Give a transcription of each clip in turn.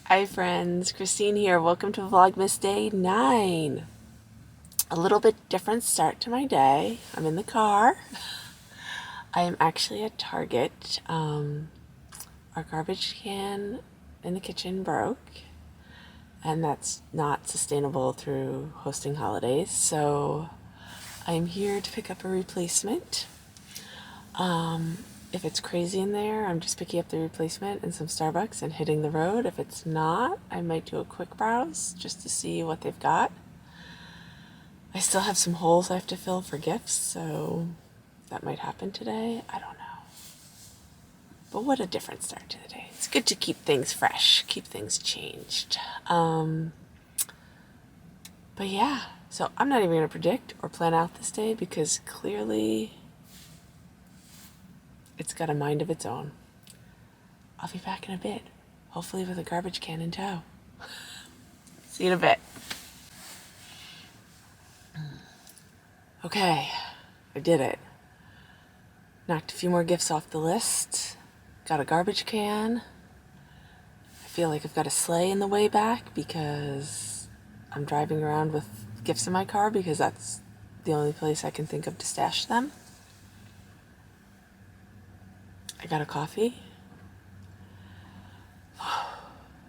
Hi friends, Christine here. Welcome to Vlogmas Day 9. A little bit different start to my day. I'm in the car. I am actually at Target. Our garbage can in the kitchen broke, and that's not sustainable through hosting holidays. So I'm here to pick up a replacement. If it's crazy in there, I'm just picking up the replacement and some Starbucks and hitting the road. If it's not, I might do a quick browse just to see what they've got. I still have some holes I have to fill for gifts, so that might happen today. I don't know. But what a different start to the day. It's good to keep things fresh, keep things changed. But yeah, so I'm not even going to predict or plan out this day because clearly it's got a mind of its own. I'll be back in a bit, hopefully with a garbage can in tow. See you in a bit. Okay, I did it. Knocked a few more gifts off the list. Got a garbage can. I feel like I've got a sleigh in the way back because I'm driving around with gifts in my car because that's the only place I can think of to stash them. I got a coffee.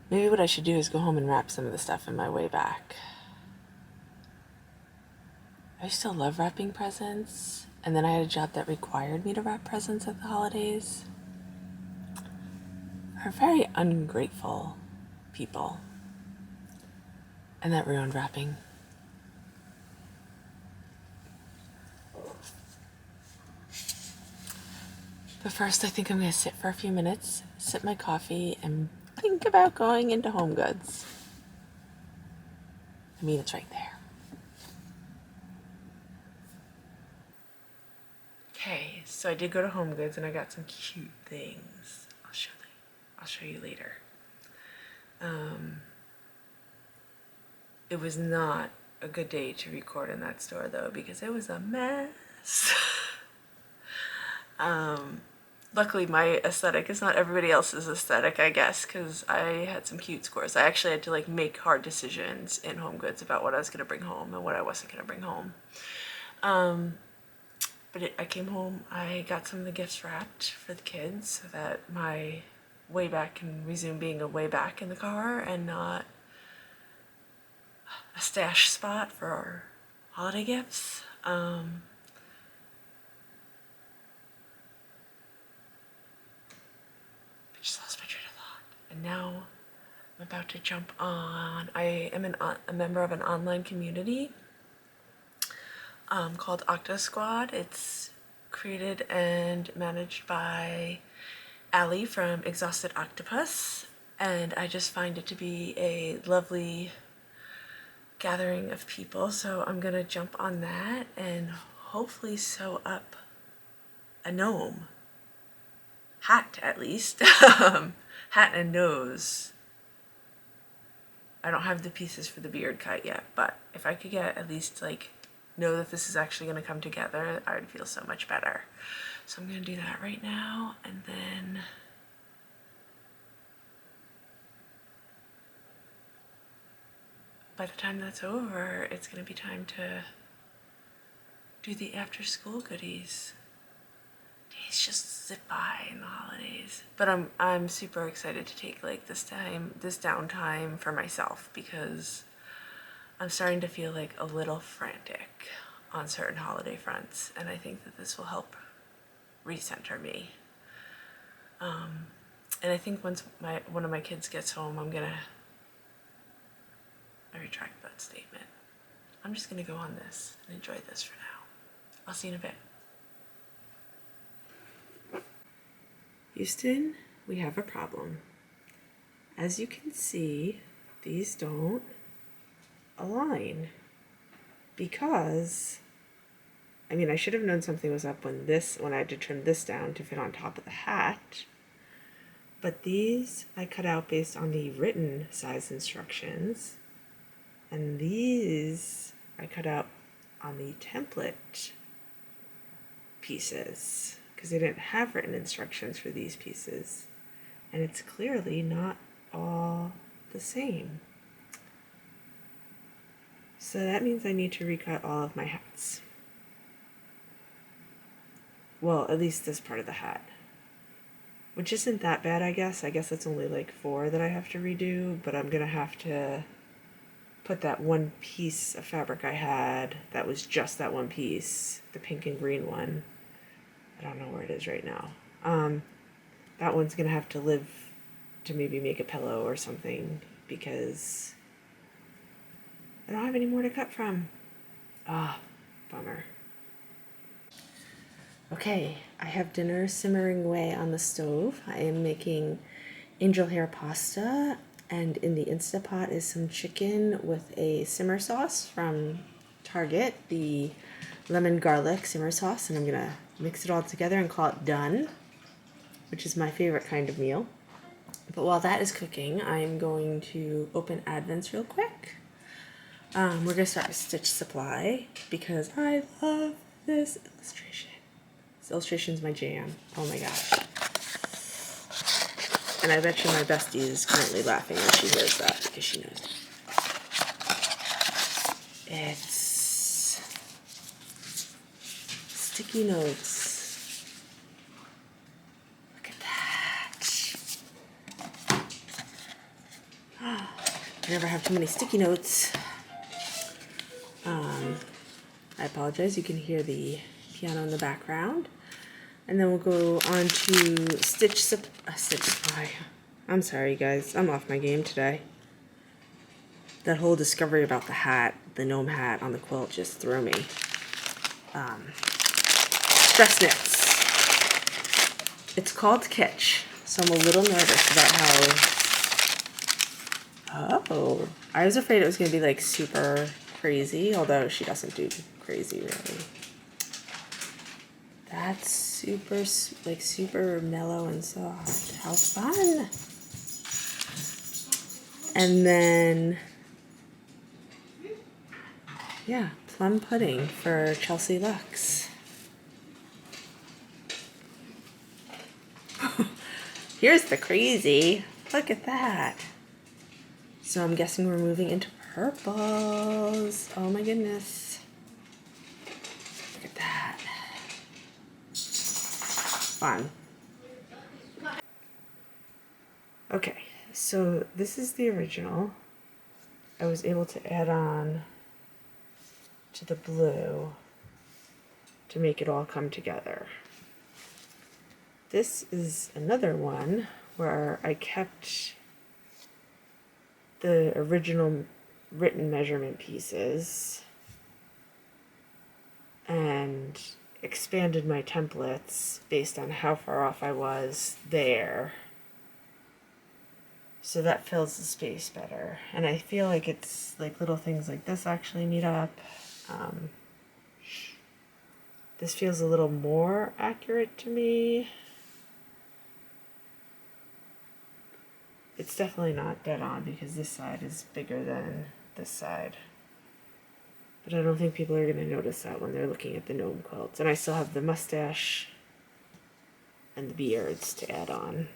Maybe what I should do is go home and wrap some of the stuff in my way back. I used to love wrapping presents, and then I had a job that required me to wrap presents at the holidays. Are very ungrateful people, and that ruined wrapping. But first, I think I'm going to sit for a few minutes, sip my coffee, and think about going into Home Goods. I mean, it's right there. Okay, so I did go to Home Goods and I got some cute things. I'll show you later. It was not a good day to record in that store though because it was a mess. Luckily my aesthetic is not everybody else's aesthetic, I guess, because I had some cute scores. I actually had to like make hard decisions in Home Goods about what I was going to bring home and what I wasn't going to bring home. I came home, I got some of the gifts wrapped for the kids so that my way back can resume being a way back in the car and not a stash spot for our holiday gifts. I just lost my train of thought. And now I'm about to jump on. I am a member of an online community called Octo Squad. It's created and managed by Allie from Exhausted Octopus, and I just find it to be a lovely gathering of people, so I'm gonna jump on that and hopefully sew up a gnome hat, at least. Hat and nose. I don't have the pieces for the beard cut yet, but if I could get at least like know that this is actually going to come together, I would feel so much better. So I'm going to do that right now, and then by the time that's over, it's going to be time to do the after school goodies. Days just zip by in the holidays. But I'm super excited to take like this downtime for myself because I'm starting to feel like a little frantic on certain holiday fronts, and I think that this will help recenter me. And I think once one of my kids gets home, I retract that statement. I'm just gonna go on this and enjoy this for now. I'll see you in a bit. Houston, we have a problem. As you can see, these don't align because, I mean, I should have known something was up when I had to trim this down to fit on top of the hat. But these I cut out based on the written size instructions. And these I cut out on the template pieces because they didn't have written instructions for these pieces. And it's clearly not all the same. So that means I need to recut all of my hats. Well, at least this part of the hat. Which isn't that bad, I guess. I guess it's only like 4 that I have to redo, but I'm gonna have to put that one piece of fabric I had that was just that one piece, the pink and green one. I don't know where it is right now. That one's gonna have to live to maybe make a pillow or something because I don't have any more to cut from. Ah, bummer. Okay, I have dinner simmering away on the stove. I am making angel hair pasta, and in the Instapot is some chicken with a simmer sauce from Target, the lemon garlic simmer sauce, and I'm gonna mix it all together and call it done, which is my favorite kind of meal. But while that is cooking, I'm going to open Advents real quick. We're gonna start with Stitch Supply because I love this illustration. This illustration is my jam. Oh my gosh. And I bet you my bestie is currently laughing when she hears that because she knows it. It's sticky notes. Look at that. I never have too many sticky notes. I apologize, you can hear the piano in the background. And then we'll go on to Stitch Supply. I'm sorry, guys. I'm off my game today. That whole discovery about the hat, the gnome hat on the quilt, just threw me. Stress knits. It's called Kitsch, so I'm a little nervous about how... Oh, I was afraid it was going to be like super crazy, although she doesn't do crazy really. That's super mellow and soft. How fun! And then, yeah, plum pudding for Chelsea Lux. Here's the crazy. Look at that. So I'm guessing we're moving into purples. Oh my goodness. Look at that. Fun. Okay, so this is the original. I was able to add on to the blue to make it all come together. This is another one where I kept the original written measurement pieces and expanded my templates based on how far off I was there. So that fills the space better. And I feel like it's like little things like this actually meet up. This feels a little more accurate to me. It's definitely not dead on because this side is bigger than this side. But I don't think people are going to notice that when they're looking at the gnome quilts. And I still have the mustache and the beards to add on.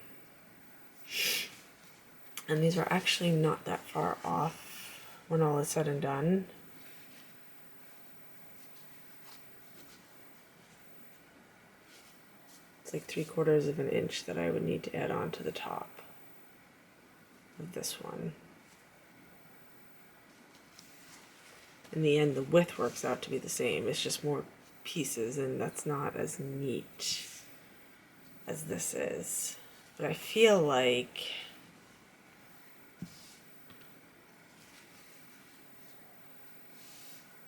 And these are actually not that far off when all is said and done. It's like 3/4 of an inch that I would need to add on to the top of this one. In the end, the width works out to be the same. It's just more pieces, and that's not as neat as this is. But I feel like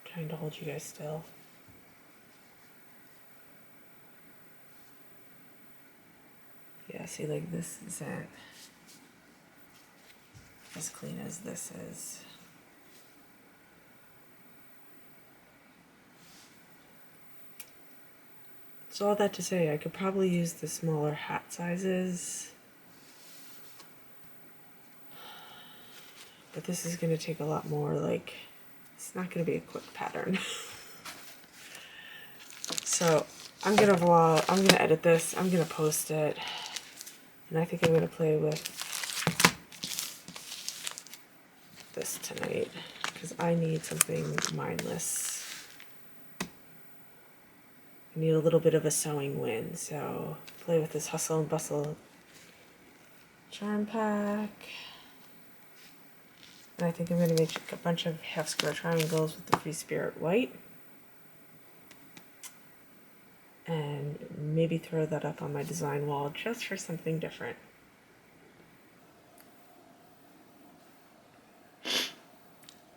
trying to hold you guys still. Yeah, see, like this isn't as clean as this is. So all that to say, I could probably use the smaller hat sizes. But this is going to take a lot more, like, it's not going to be a quick pattern. So I'm going to vlog, I'm going to edit this, I'm going to post it. And I think I'm going to play with this tonight because I need something mindless. I need a little bit of a sewing win, so play with this Hustle and Bustle charm pack. And I think I'm going to make a bunch of half square triangles with the Free Spirit white. And maybe throw that up on my design wall just for something different.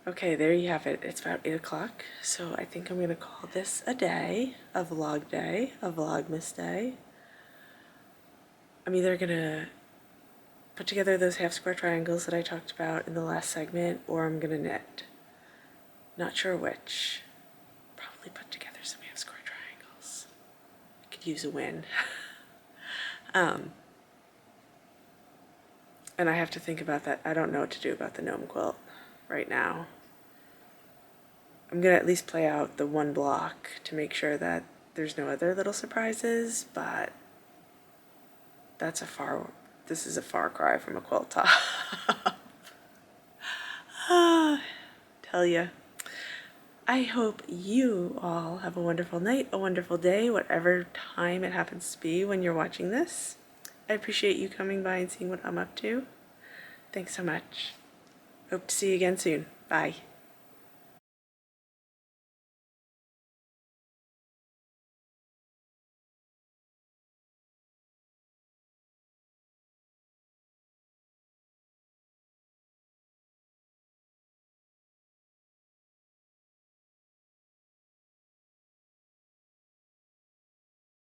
Okay, there you have it. It's about 8 o'clock, so I think I'm going to call this a day, a vlog day, a Vlogmas day. I'm either going to put together those half square triangles that I talked about in the last segment, or I'm going to knit. Not sure which. Probably put together some half square triangles. Could use a win. And I have to think about that. I don't know what to do about the gnome quilt right now. I'm going to at least play out the one block to make sure that there's no other little surprises, but this is a far cry from a quilt top. Tell ya. I hope you all have a wonderful night, a wonderful day, whatever time it happens to be when you're watching this. I appreciate you coming by and seeing what I'm up to. Thanks so much. Hope to see you again soon. Bye.